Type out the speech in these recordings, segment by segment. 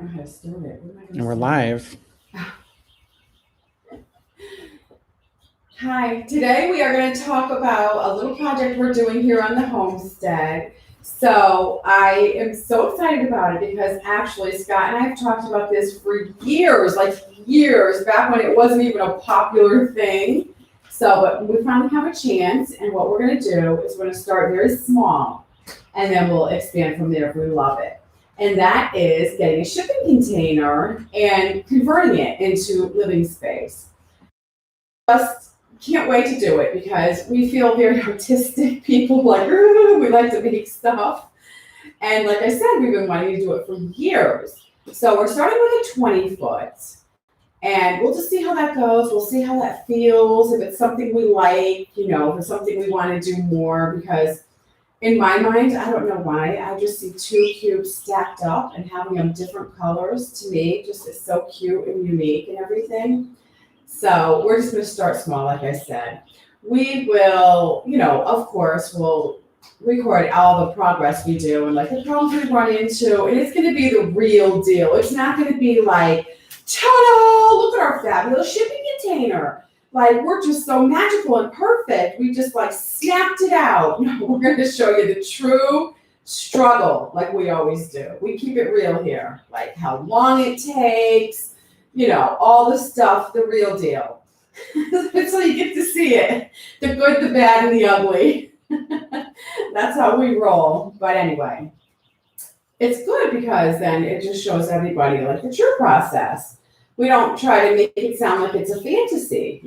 know how to start it. What am I And we're going to live. say? Hi, today we are going to talk about a little project we're doing here on the homestead. So I am so excited about it because actually Scott and I have talked about this for years, like years, back when it wasn't even a popular thing. So, but we finally have a chance, and what we're going to do is we're going to start very small, and then we'll expand from there if we love it. And that is getting a shipping container and converting it into living space. Just can't wait to do it because we feel very artistic people, like we like to make stuff. And like I said, we've been wanting to do it for years. So we're starting with a 20 foot, and we'll just see how that goes. We'll see how that feels, if it's something we like, if it's something we want to do more. Because in my mind, I don't know why, I just see two cubes stacked up and having them different colors to me just is so cute and unique and everything. So we're just going to start small, like I said. We will, of course, we'll record all the progress we do and like the problems we run into, and it's going to be the real deal. It's not going to be like, ta-da! Look at our fabulous shipping container. Like we're just so magical and perfect. We just like snapped it out. No, we're going to show you the true struggle, like we always do. We keep it real here, like how long it takes, all the stuff, the real deal. So you get to see it, the good, the bad, and the ugly. That's how we roll. But anyway, it's good because then it just shows everybody like the true process. We don't try to make it sound like it's a fantasy.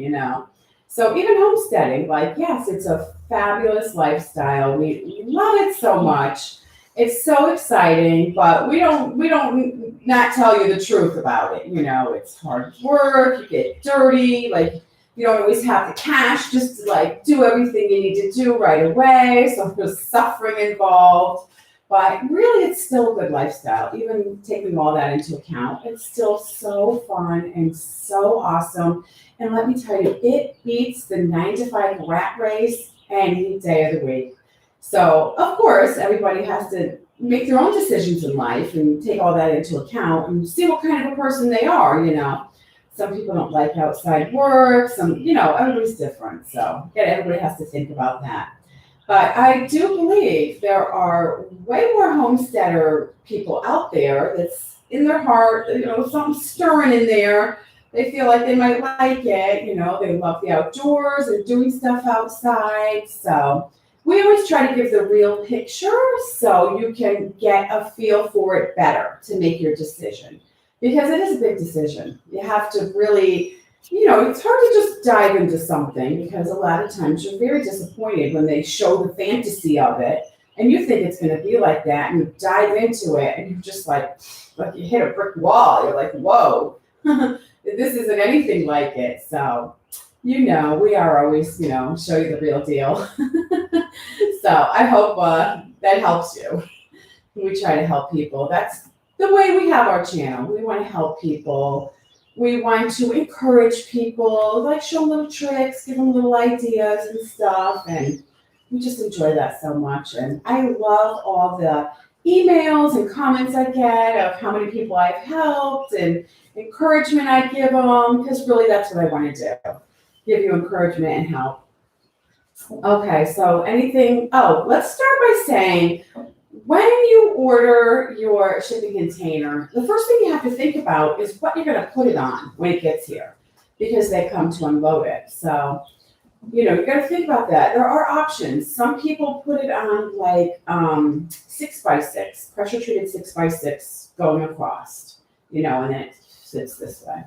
So even homesteading, like yes, it's a fabulous lifestyle. We love it so much. It's so exciting, but we don't not tell you the truth about it. It's hard work, you get dirty, like you don't always have the cash just to like do everything you need to do right away. So there's suffering involved. But really, it's still a good lifestyle. Even taking all that into account, it's still so fun and so awesome. And let me tell you, it beats the 9 to 5 rat race any day of the week. So, of course, everybody has to make their own decisions in life and take all that into account and see what kind of a person they are. Some people don't like outside work, everybody's different. So, yeah, everybody has to think about that. But I do believe there are way more homesteader people out there that's in their heart, something stirring in there. They feel like they might like it, they love the outdoors and doing stuff outside. So we always try to give the real picture so you can get a feel for it better to make your decision. Because it is a big decision. You have to really it's hard to just dive into something because a lot of times you're very disappointed when they show the fantasy of it and you think it's going to be like that and you dive into it and you're just like you hit a brick wall. You're like, whoa, this isn't anything like it. So, we are always, show you the real deal. So I hope that helps you. We try to help people. That's the way we have our channel. We want to help people. We want to encourage people, like show them little tricks, give them little ideas and stuff. And we just enjoy that so much. And I love all the emails and comments I get of how many people I've helped and encouragement I give them, because really that's what I want to do. Give you encouragement and help. Okay, so let's start by saying when you order your shipping container, the first thing you have to think about is what you're going to put it on when it gets here because they come to unload it. So, you got to think about that. There are options. Some people put it on like 6x6, pressure treated 6x6 going across, and then it sits this way,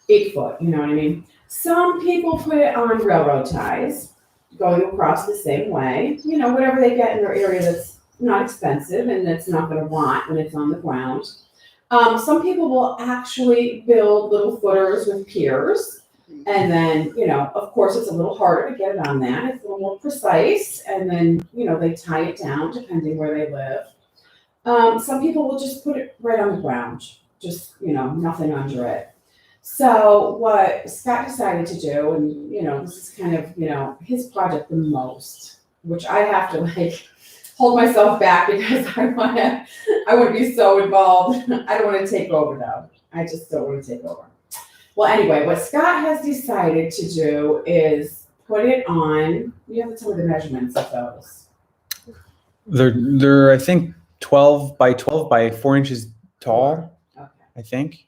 8 foot, you know what I mean? Some people put it on railroad ties going across the same way, whatever they get in their area that's not expensive and that's not going to rot when it's on the ground. Some people will actually build little footers with piers. And then, of course, it's a little harder to get it on that. It's a little more precise. And then, they tie it down depending where they live. Some people will just put it right on the ground, just, nothing under it. So what Scott decided to do, and, this is kind of, his project the most, which I have to like hold myself back because I want to be so involved. I don't want to take over though. I just don't want to take over. Well, anyway, what Scott has decided to do is put it on, you have to tell me the measurements of those. They're I think 12 by 12 by 4 inches tall. Okay. I think.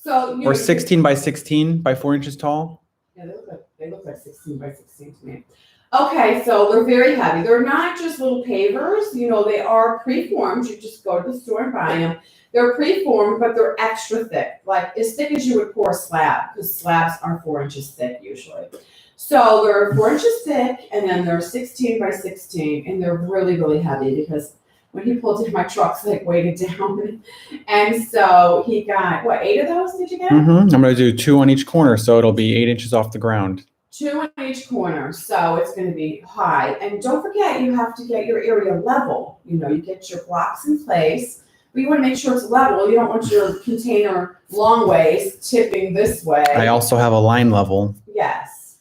So or 16 by 16 by 4 inches tall. Yeah, they look like 16 by 16 to me. Okay, so they're very heavy. They're not just little pavers. You know, they are preformed. You just go to the store and buy them. They're preformed, but they're extra thick, like as thick as you would pour a slab, because slabs are 4 inches thick usually. So they're 4 inches thick, and then they're 16 by 16, and they're really, really heavy because when he pulled in my truck's like weighted down. And so he got, what, 8 of those did you get? I'm going to do 2 on each corner, so it'll be 8 inches off the ground. 2 on each corner, so it's going to be high. And don't forget, you have to get your area level. You know, you get your blocks in place, but you want to make sure it's level. You don't want your container long ways tipping this way. I also have a line level. Yes.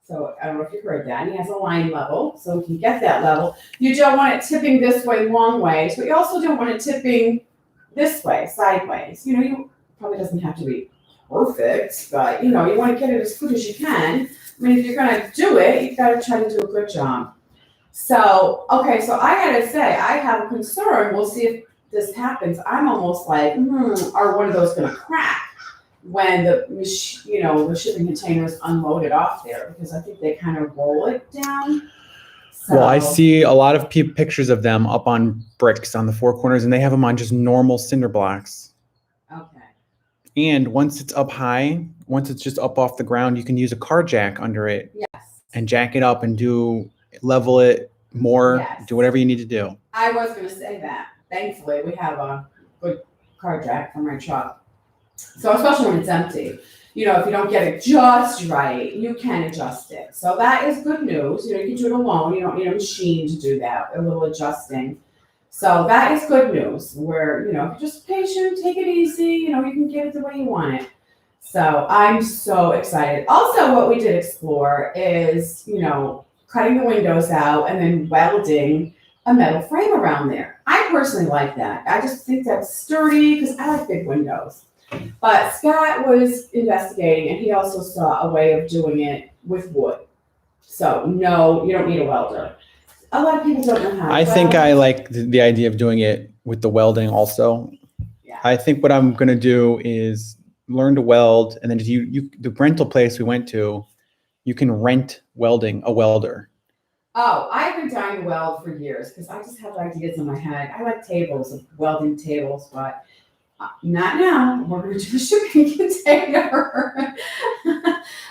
So I don't know if you heard that. He has a line level, so we can get that level. You don't want it tipping this way long ways, but you also don't want it tipping this way, sideways. You know, you probably doesn't have to be perfect, but you know, you want to get it as good as you can. I mean, if you're going to do it, you've got to try to do a good job. So, okay, so I got to say, I have a concern. We'll see if this happens. I'm almost like, are one of those going to crack when the shipping containers unloaded off there? Because I think they kind of roll it down. So, well, I see a lot of pictures of them up on bricks on the 4 corners, and they have them on just normal cinder blocks. Okay. And once it's up high, once it's just up off the ground, you can use a car jack under it. Yes. And jack it up and level it more, Yes. Do whatever you need to do. I was going to say that. Thankfully, we have a good car jack for my truck. So especially when it's empty, you know, if you don't get it just right, you can adjust it. So that is good news. You know, you can do it alone. You don't need a machine to do that, a little adjusting. So that is good news where, you know, if you're just patient, take it easy, you know, you can get it the way you want it. So I'm so excited. Also, what we did explore is, you know, cutting the windows out and then welding a metal frame around there. I personally like that. I just think that's sturdy because I like big windows. But Scott was investigating and he also saw a way of doing it with wood. So no, you don't need a welder. A lot of people don't know how. I think I like the idea of doing it with the welding also. Yeah. I think what I'm going to do is learn to weld, and then the rental place we went to, you can rent a welder. Oh, I've been dying to weld for years because I just have ideas in my head. I like welding tables, but not now. We're going to do a shipping container.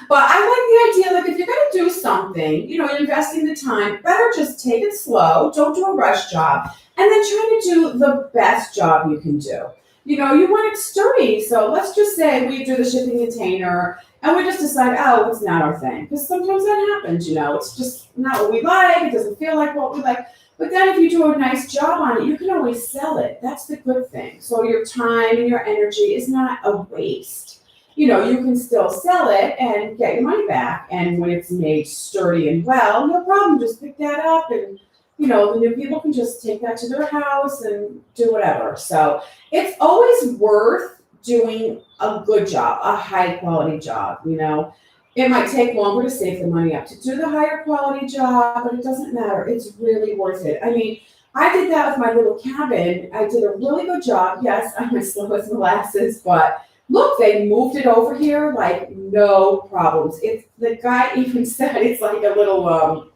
But I like the idea, like if you're going to do something, you know, you're investing the time, better just take it slow. Don't do a rush job. And then try to do the best job you can do. You know, you want it sturdy. So let's just say we do the shipping container and we just decide, oh, it's not our thing. Because sometimes that happens, you know. It's just not what we like. It doesn't feel like what we like. But then if you do a nice job on it, you can always sell it. That's the good thing. So your time and your energy is not a waste. You know, you can still sell it and get your money back. And when it's made sturdy and well, no problem. Just pick that up and, you know, the new people can just take that to their house and do whatever. So it's always worth doing a good job, a high quality job, you know. It might take longer to save the money up to do the higher quality job, but it doesn't matter. It's really worth it. I mean, I did that with my little cabin. I did a really good job. Yes, I'm as slow as molasses, but look, they moved it over here like no problems. The guy even said it's like a little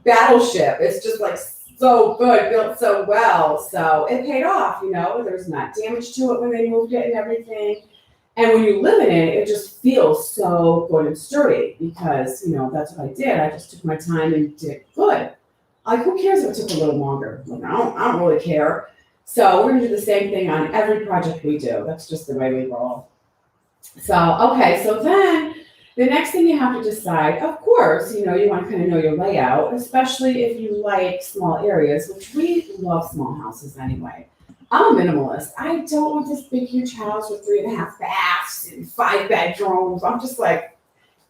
battleship. It's just like so good, built so well. So it paid off, you know. There's not damage to it when they moved it and everything. And when you live in it, it just feels so good and sturdy because, you know, that's what I did. I just took my time and did it good. Like, who cares if it took a little longer? Like, I don't really care. So we're going to do the same thing on every project we do. That's just the way we roll. So, okay, so then the next thing you have to decide, of course, you know, you want to kind of know your layout, especially if you like small areas, which we love small houses anyway. I'm a minimalist. I don't want this big, huge house with 3.5 baths and 5 bedrooms. I'm just like,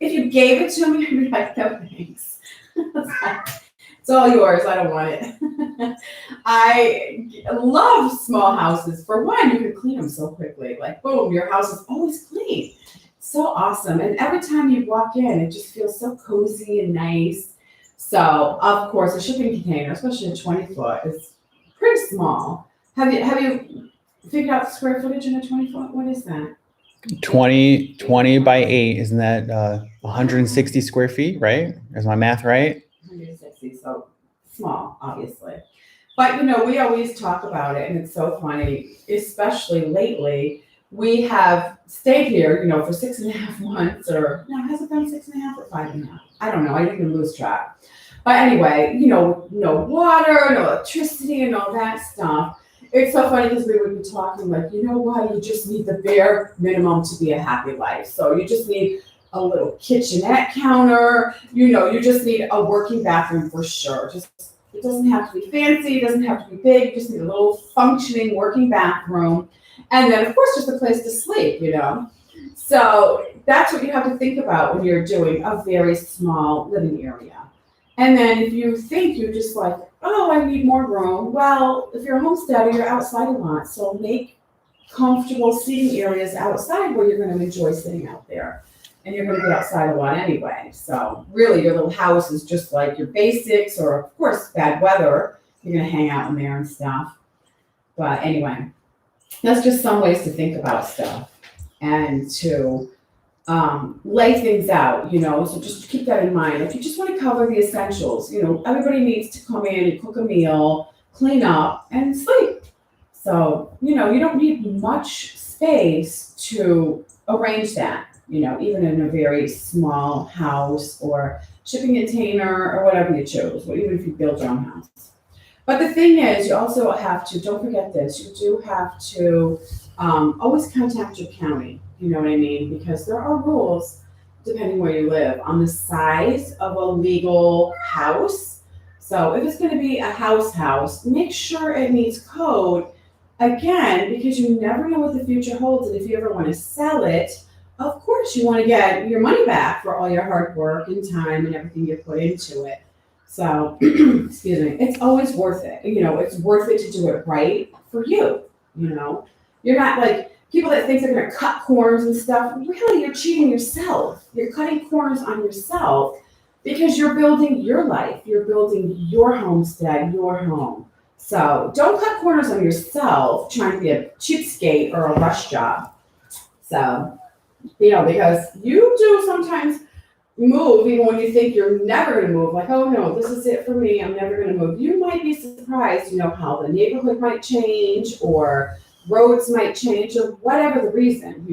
if you gave it to me, I'd be like, no thanks. It's It's all yours. I don't want it. I love small houses. For one, you can clean them so quickly. Like, boom, your house is always clean. So awesome. And every time you walk in, it just feels so cozy and nice. So, of course, a shipping container, especially a 20-foot, is pretty small. Have you figured out the square footage in a 20-foot? What is that? 20 by 8, isn't that 160 square feet, right? Is my math right? 160, so small, obviously. But we always talk about it, and it's so funny, especially lately. We have stayed here, for 6.5 months, or no, has it been 6.5 or 5.5? I don't know. I didn't even lose track. But anyway, no water, no electricity, and all that stuff. It's so funny because we would be talking like, you know what? You just need the bare minimum to be a happy life. So you just need a little kitchenette counter. You just need a working bathroom for sure. It doesn't have to be fancy. It doesn't have to be big. You just need a little functioning working bathroom. And then, of course, just a place to sleep, So that's what you have to think about when you're doing a very small living area. And then if you think you're just like, oh, I need more room. Well, if you're a homesteader, you're outside a lot. So make comfortable seating areas outside where you're going to enjoy sitting out there. And you're going to be outside a lot anyway. So really, your little house is just like your basics, or of course, bad weather. You're going to hang out in there and stuff. But anyway, that's just some ways to think about stuff and to lay things out, so just keep that in mind. If you just want to cover the essentials, everybody needs to come in and cook a meal, clean up, and sleep. So, you don't need much space to arrange that, even in a very small house or shipping container or whatever you choose, or even if you build your own house. But the thing is, you also have to, don't forget this, you do have to always contact your county, you know what I mean? Because there are rules, depending where you live, on the size of a legal house. So if it's going to be a house, make sure it meets code, again, because you never know what the future holds. And if you ever want to sell it, of course you want to get your money back for all your hard work and time and everything you put into it. So, excuse me, it's always worth it. It's worth it to do it right for you. You're not like people that think they're going to cut corners and stuff. Really, you're cheating yourself. You're cutting corners on yourself because you're building your life. You're building your homestead, your home. So don't cut corners on yourself trying to be a cheapskate or a rush job. So, because you do sometimes move even when you think you're never going to move, like, oh no, this is it for me, I'm never going to move. You might be surprised, how the neighborhood might change or roads might change or whatever the reason,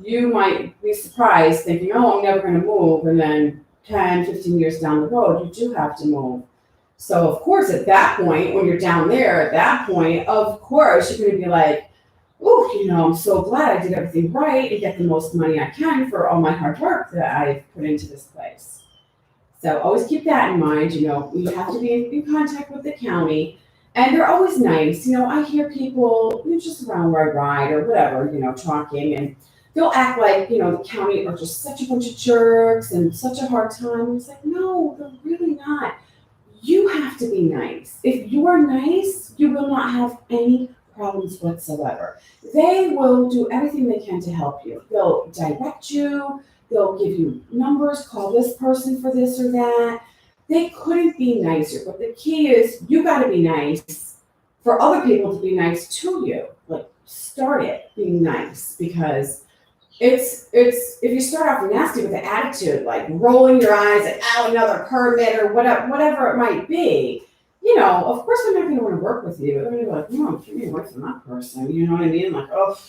you might be surprised thinking, oh, I'm never going to move, and then 10, 15 years down the road, you do have to move. So of course, at that point, when you're down there, at that point, of course, you're going to be like, oh, I'm so glad I did everything right and get the most money I can for all my hard work that I've put into this place. So always keep that in mind. You have to be in contact with the county, and they're always nice. I hear people just around where I ride or whatever, talking, and they'll act like, the county are just such a bunch of jerks and such a hard time. It's like, no, they're really not. You have to be nice. If you are nice, you will not have any problems whatsoever. They will do everything they can to help you. They'll direct you. They'll give you numbers, call this person for this or that. They couldn't be nicer. But the key is you got to be nice for other people to be nice to you. Like, start it being nice, because it's if you start off nasty with an attitude, like rolling your eyes at another permit or whatever it might be, of course they're not going to want to work with you. They're going to be like, no, keep me away from that person. You know what I mean? Like, oh,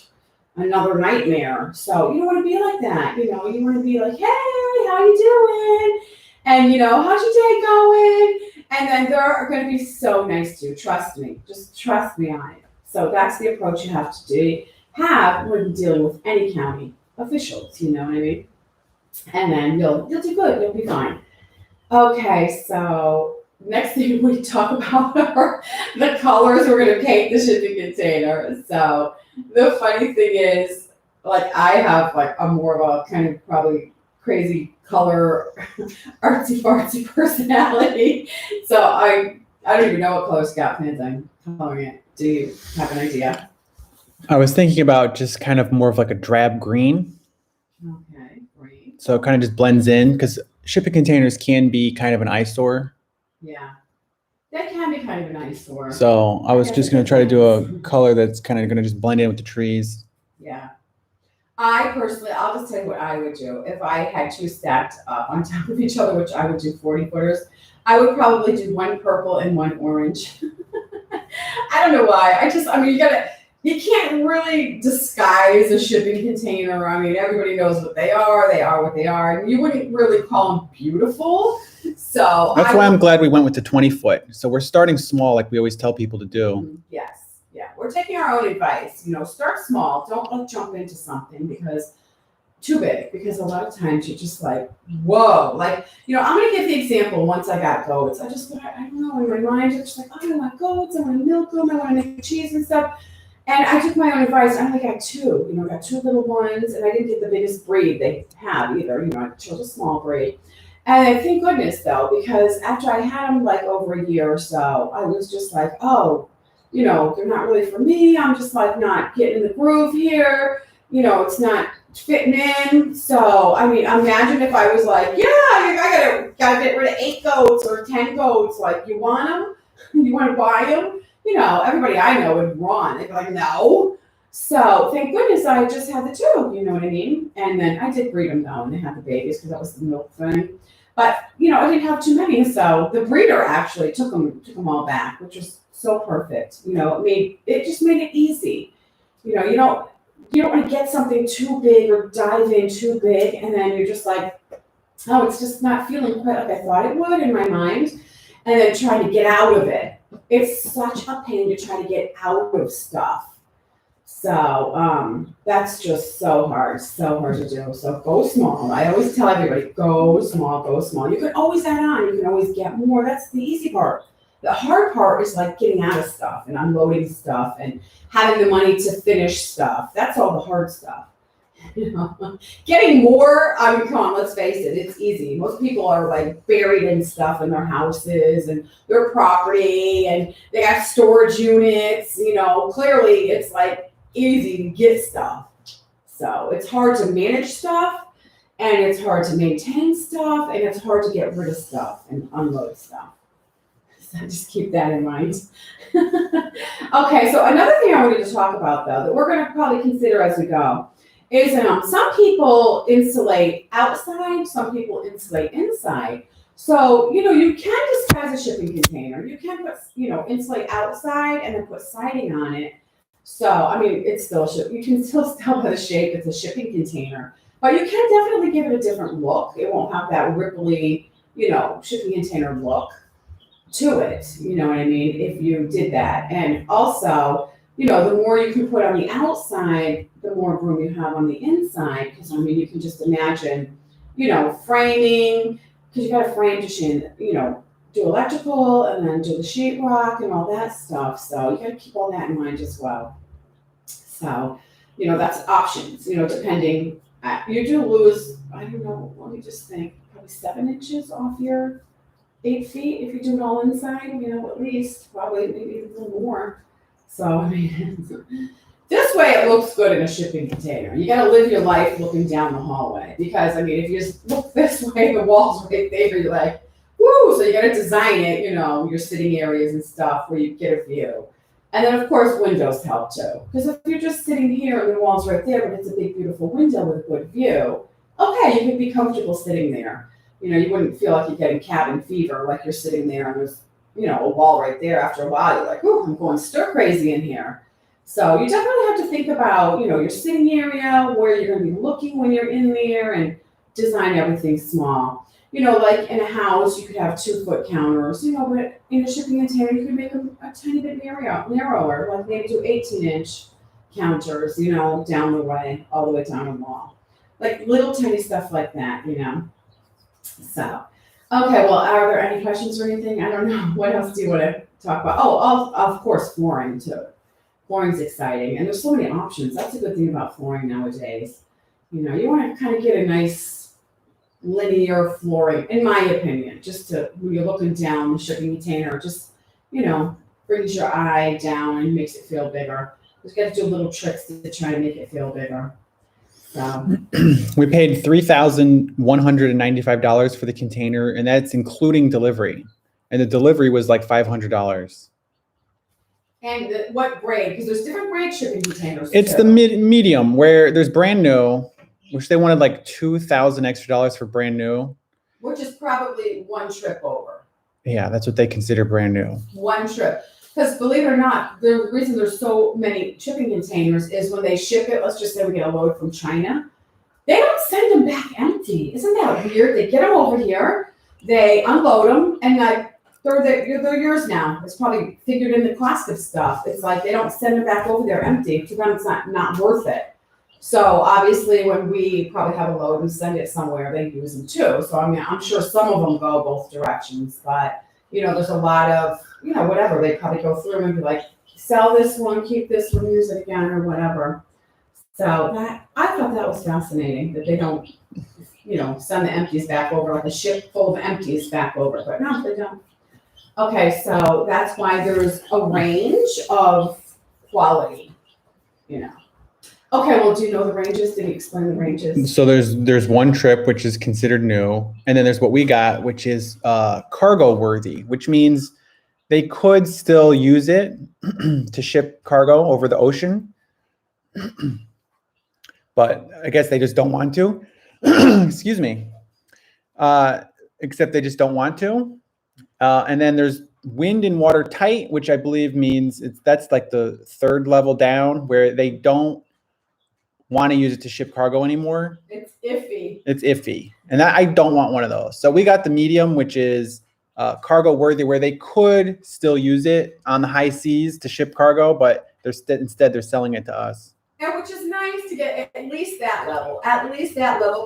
another nightmare. So you don't want to be like that. You want to be like, hey, how you doing? And, how's your day going? And then they're going to be so nice to you. Trust me. Just trust me on it. So that's the approach you have to have when dealing with any county officials. You know what I mean? And then you'll do good. You'll be fine. Okay, so next thing we talk about are the colors we're going to paint the shipping container. So the funny thing is, like, I have like a more of a kind of probably crazy color, artsy fartsy personality. So I don't even know what color Scott plans on coloring it. Do you have an idea? I was thinking about just kind of more of like a drab green. Okay, great. So it kind of just blends in because shipping containers can be kind of an eyesore. Yeah, that can be kind of an eyesore. So I was guess just it going to try to do a depends. color that's kind of going to just blend in with the trees. Yeah. I personally, I'll just tell you what I would do. If I had two stacked up on top of each other, which I would do 40 footers, I would probably do one purple and one orange. I don't know why. I mean, you can't really disguise a shipping container. I mean, everybody knows what they are. They are what they are. And you wouldn't really call them beautiful. So That's why I'm glad we went with the 20-foot. So we're starting small, like we always tell people to do. Yes. Yeah. We're taking our own advice. Start small. Don't jump into something because too big. Because a lot of times you're just like, whoa. Like, I'm going to give the example once I got goats. I don't know, in my mind, I'm just like, oh, I want goats. I want to milk them. I want to make cheese and stuff. And I took my own advice. I only got two. I got two little ones, and I didn't get the biggest breed they have either. I chose a small breed. And thank goodness, though, because after I had them like over a year or so, I was just like, oh, they're not really for me. I'm just like not getting in the groove here. It's not fitting in. So, I mean, imagine if I was like, yeah, I gotta get rid of 8 goats or 10 goats. Like, you want them? You want to buy them? Everybody I know would run. They'd be like, no. So thank goodness I just had the 2, you know what I mean? And then I did breed them though, and they had the babies because that was the milk thing. But, I didn't have too many. So the breeder actually took them all back, which was so perfect. It just made it easy. You don't want to get something too big or dive in too big. And then you're just like, oh, it's just not feeling quite like I thought it would in my mind. And then trying to get out of it. It's such a pain to try to get out of stuff. So that's just so hard to do. So go small. I always tell everybody, go small, go small. You can always add on. You can always get more. That's the easy part. The hard part is like getting out of stuff and unloading stuff and having the money to finish stuff. That's all the hard stuff. Getting more, I mean, come on, let's face it, it's easy. Most people are like buried in stuff in their houses and their property, and they got storage units. Clearly it's like easy to get stuff. So it's hard to manage stuff, and it's hard to maintain stuff, and it's hard to get rid of stuff and unload stuff. So just keep that in mind. Okay, so another thing I wanted to talk about, though, that we're going to probably consider as we go is some people insulate outside, some people insulate inside. So, you can disguise a shipping container. You can put, insulate outside and then put siding on it. So, I mean, it's still, you can still tell by the shape it's a shipping container. But you can definitely give it a different look. It won't have that ripply, shipping container look to it. You know what I mean? If you did that. And also, the more you can put on the outside, the more room you have on the inside. Because, I mean, you can just imagine, framing, because you got to frame to, do electrical and then do the sheetrock and all that stuff. So you got to keep all that in mind as well. So, that's options, depending. You do lose, I don't know, let me just think, probably 7 inches off your 8 feet if you do it all inside, at least, probably maybe a little more. So, I mean, this way it looks good in a shipping container. You got to live your life looking down the hallway because, I mean, if you just look this way, the wall's right there, you're like, woo! So you got to design it, your sitting areas and stuff where you get a view. And then, of course, windows help too. Because if you're just sitting here and the wall's right there, but it's a big, beautiful window with a good view, okay, you can be comfortable sitting there. You wouldn't feel like you're getting cabin fever, like you're sitting there and there's, a wall right there. After a while, you're like, oh, I'm going stir crazy in here. So you definitely have to think about, your sitting area, where you're going to be looking when you're in there, and design everything small. Like in a house, you could have 2-foot counters, but in a shipping container, you could make them a tiny bit narrower, like maybe do 18-inch counters, down the way, all the way down the wall. Like little tiny stuff like that, So, okay, well, are there any questions or anything? I don't know. What else do you want to talk about? Oh, of course, flooring too. Flooring's exciting, and there's so many options. That's a good thing about flooring nowadays. You want to kind of get a nice linear flooring, in my opinion, just to, when you're looking down the shipping container, just, brings your eye down and makes it feel bigger. Just got to do little tricks to try to make it feel bigger. So We paid $3,195 for the container, and that's including delivery. And the delivery was like $500. And what grade? Because there's different grade shipping containers. It's too. the medium, where there's brand new, which they wanted like $2,000 extra for brand new. Which is probably one trip over. Yeah, that's what they consider brand new. One trip. Because believe it or not, the reason there's so many shipping containers is when they ship it, let's just say we get a load from China, they don't send them back empty. Isn't that weird? They get them over here, they unload them, and they're yours now. It's probably figured in the cost of stuff. It's like they don't send them back over there empty. To them, it's not worth it. So obviously when we probably have a load and send it somewhere, they use them too. So I mean, I'm sure some of them go both directions, but there's a lot of, whatever, they probably go through and be like, sell this one, keep this one, use it again or whatever. So I thought that was fascinating that they don't, send the empties back over, like a ship full of empties back over, but no, they don't. Okay, so that's why there's a range of quality, Okay, well, do you know the ranges? Did he explain the ranges? So there's one trip, which is considered new. And then there's what we got, which is cargo worthy, which means they could still use it to ship cargo over the ocean. But I guess they just don't want to. Excuse me. Except they just don't want to. And then there's wind and water tight, which I believe means that's like the third level down, where they don't want to use it to ship cargo anymore. It's iffy. It's iffy. And I don't want one of those. So we got the medium, which is cargo worthy, where they could still use it on the high seas to ship cargo, but instead they're selling it to us. And which is nice to get at least that level,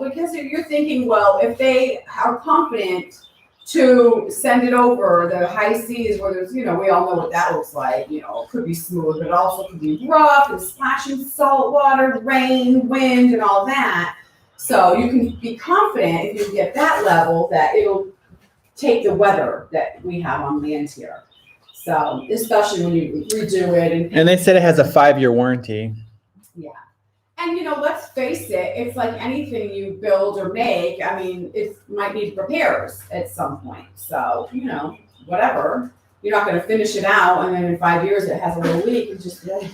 because you're thinking, well, if they are confident to send it over the high seas where there's, we all know what that looks like, it could be smooth, but it also could be rough and splashing salt water, rain, wind, and all that. So you can be confident if you get that level that it'll take the weather that we have on land here. So especially when you redo it. And they said it has a 5-year warranty. Yeah. And let's face it, it's like anything you build or make. I mean, it might need repairs at some point. So, whatever. You're not going to finish it out and then in 5 years it has a little leak and just be like,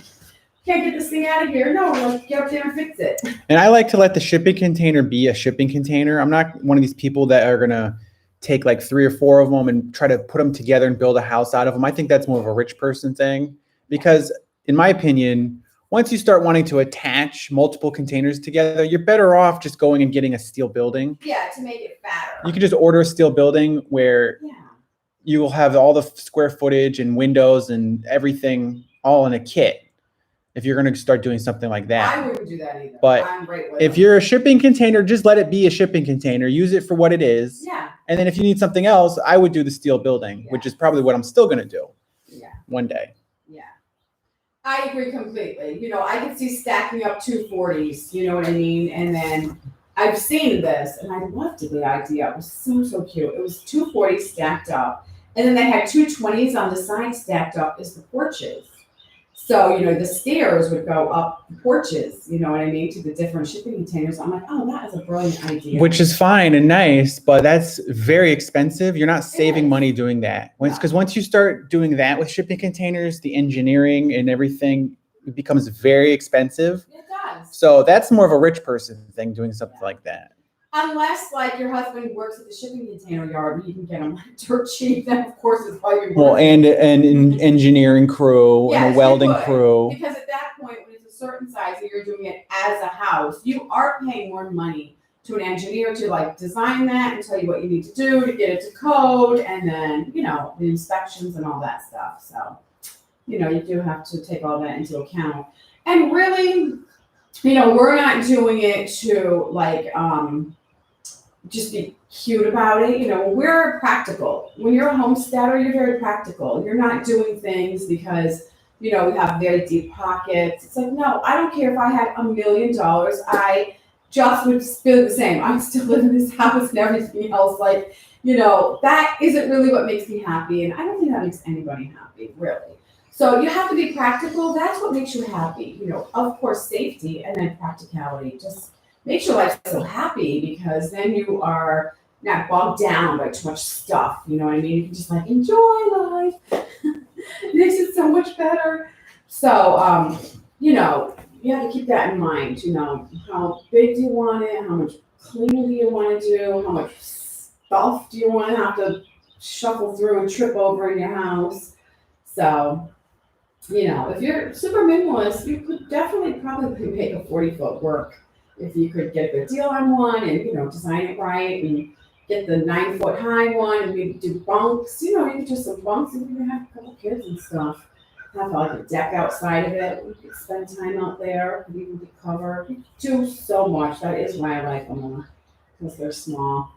can't get this thing out of here. No, let's get up there and fix it. And I like to let the shipping container be a shipping container. I'm not one of these people that are going to take like 3 or 4 of them and try to put them together and build a house out of them. I think that's more of a rich person thing because in my opinion, once you start wanting to attach multiple containers together, you're better off just going and getting a steel building. Yeah, to make it fatter. You can just order a steel building where you will have all the square footage and windows and everything all in a kit. If you're going to start doing something like that. I wouldn't do that either. But if you're a shipping container, just let it be a shipping container. Use it for what it is. Yeah. And then if you need something else, I would do the steel building, which is probably what I'm still going to do. Yeah. One day. Yeah. I agree completely. I could see stacking up 240s, you know what I mean? And then I've seen this and I loved the idea. It was so cute. It was 240s stacked up. And then they had 220s on the side stacked up as the porches. So, the stairs would go up the porches, you know what I mean, to the different shipping containers. I'm like, oh, that is a brilliant idea. Which is fine and nice, but that's very expensive. You're not saving money doing that. Because once you start doing that with shipping containers, the engineering and everything becomes very expensive. It does. So that's more of a rich person thing, doing something like that. Unless, like, your husband works at the shipping container yard, you can get them dirt cheap. Then, of course, it's all you want. Well, and an engineering crew and a welding crew. Because at that point, when it's a certain size and you're doing it as a house, you are paying more money to an engineer to, like, design that and tell you what you need to do to get it to code, and then, the inspections and all that stuff. So, you do have to take all that into account. And really, we're not doing it to, like, just be cute about it. We're practical. When you're a homesteader, you're very practical. You're not doing things because, we have very deep pockets. It's like, no, I don't care if I had $1 million. I just would feel the same. I still live in this house and everything else. Like, that isn't really what makes me happy. And I don't think that makes anybody happy, really. So you have to be practical. That's what makes you happy. Of course, safety and then practicality just makes your life so happy because then you are not bogged down by too much stuff. You know what I mean? You can just like enjoy life. It makes it so much better. So, you have to keep that in mind. How big do you want it? How much cleaning do you want to do? How much stuff do you want to have to shuffle through and trip over in your house? So, if you're super minimalist, you could definitely probably make a 40-foot work if you could get a good deal on one and, design it right and get the 9-foot high one and maybe do bunks. You could do some bunks and you can have a couple kids and stuff. Have like a deck outside of it. We could spend time out there. We can be covered. We do so much. That is why I like them because they're small.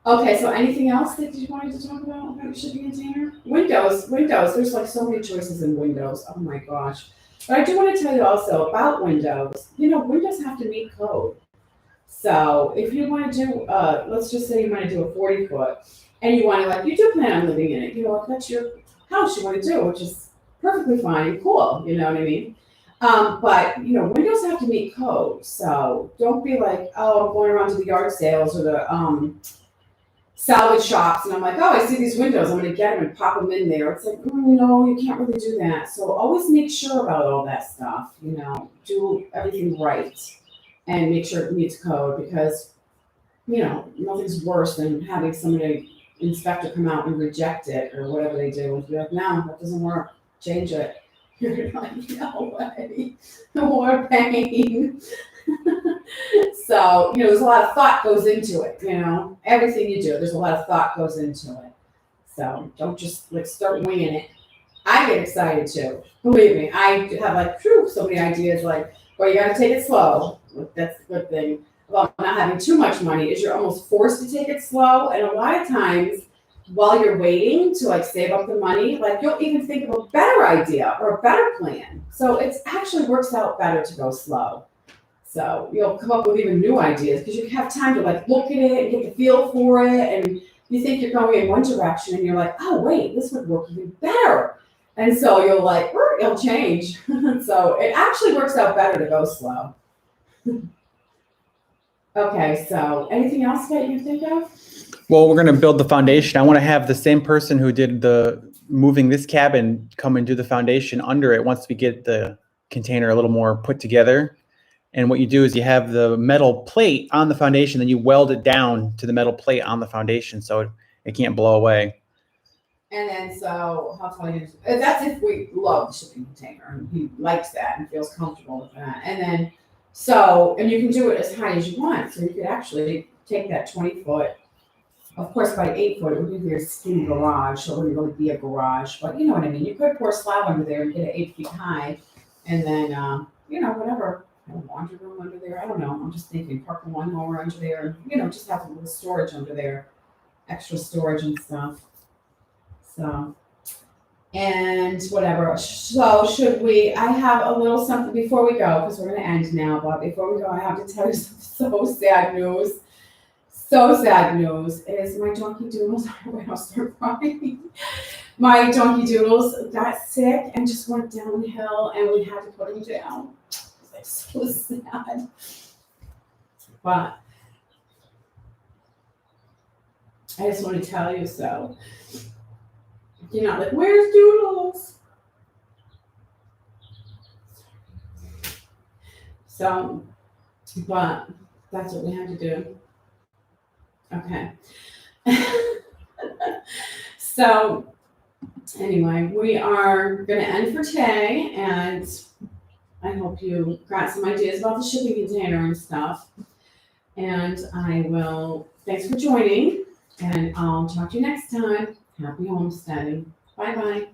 Okay, so anything else that you wanted to talk about your shipping container? Windows. There's like so many choices in windows. Oh my gosh. But I do want to tell you also about windows. Windows have to meet code. So if you want to do, let's just say you want to do a 40-foot and you want to you do plan on living in it. If that's your house you want to do, which is perfectly fine and cool. You know what I mean? But windows have to meet code. So don't be like, oh, I'm going around to the yard sales or the salvage shops, and I'm like, oh, I see these windows, I'm going to get them and pop them in there. It's like, no, you can't really do that. So always make sure about all that stuff. Do everything right and make sure it meets code because nothing's worse than having somebody inspector come out and reject it or whatever they do and be like, no, that doesn't work, change it. You're like, no way, more pain. So there's a lot of thought goes into it. Everything you do, there's a lot of thought goes into it. So don't just start winging it. I get excited too, believe me. I have so many ideas well, you got to take it slow. That's the good thing about not having too much money is you're almost forced to take it slow. And a lot of times while you're waiting to save up the money, you'll even think of a better idea or a better plan. So it actually works out better to go slow. So you'll come up with even new ideas because you have time to look at it and get the feel for it. And you think you're going in one direction and you're like, oh, wait, this would work even better. And so you'll change. So it actually works out better to go slow. Okay, so anything else that you think of? Well, we're going to build the foundation. I want to have the same person who did the moving this cabin come and do the foundation under it once we get the container a little more put together. And what you do is you have the metal plate on the foundation, then you weld it down to the metal plate on the foundation so it can't blow away. And then so how tall is that's if we love the shipping container and he likes that and feels comfortable with that. And then and you can do it as high as you want. So you could actually take that 20-foot. Of course, by 8-foot, it would be a very skinny garage, so it wouldn't really be a garage. But you know what I mean. You could pour slab under there and get it 8 feet high, and then whatever. A laundry room under there. I don't know. I'm just thinking park a lawnmower under there. Just have a little storage under there, extra storage and stuff. So, and whatever. So should we? I have a little something before we go because we're going to end now. But before we go, I have to tell you some so sad news. So sad news is my donkey doodles. I'll start crying. My donkey doodles got sick and just went downhill, and we had to put him down. So sad. But I just want to tell you so. You're not like, where's Doodles? So, but that's what we had to do. Okay. So, anyway, we are going to end for today, and I hope you got some ideas about the shipping container and stuff. And thanks for joining, and I'll talk to you next time. Happy homesteading. Bye-bye.